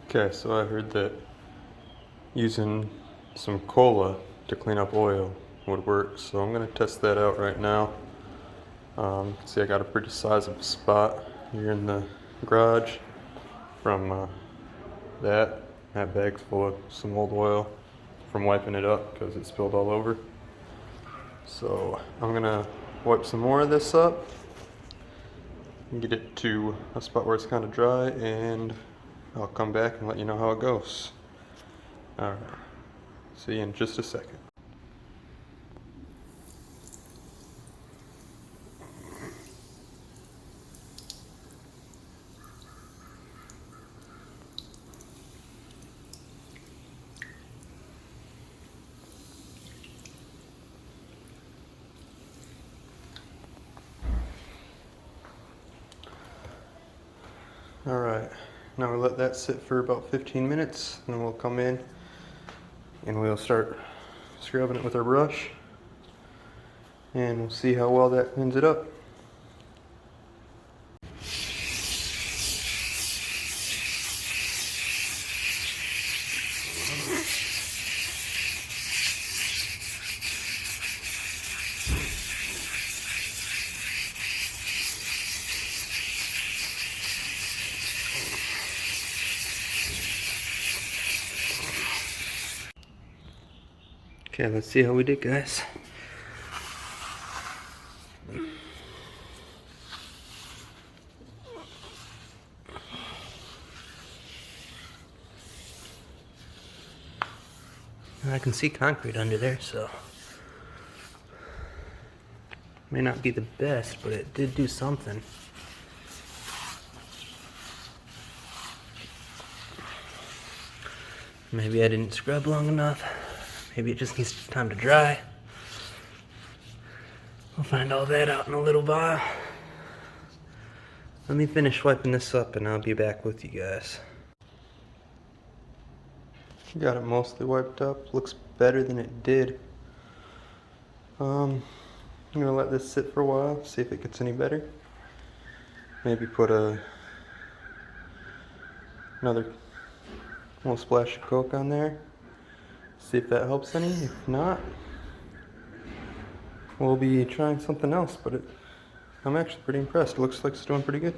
Okay, so I heard that using some cola to clean up oil would work, so I'm gonna test that out right now. See, I got a pretty sizable spot here in the garage from that. That bag's full of some old oil from wiping it up because it spilled all over. So I'm gonna wipe some more of this up and get it to a spot where it's kind of dry, and I'll come back and let you know how it goes. Alright, see you in just a second. Alright, now we'll let that sit for about 15 minutes, and then we'll come in and we'll start scrubbing it with our brush, and we'll see how well that cleans it up. Okay, let's see how we did, guys. I can see concrete under there, so may not be the best, but it did do something. Maybe I didn't scrub long enough. Maybe it just needs time to dry. We'll find all that out in a little while. Let me finish wiping this up and I'll be back with you guys. Got it mostly wiped up. Looks better than it did. I'm gonna let this sit for a while, see if it gets any better. Maybe put another little splash of Coke on there. See if that helps any. If not, we'll be trying something else, but I'm actually pretty impressed. It looks like it's doing pretty good.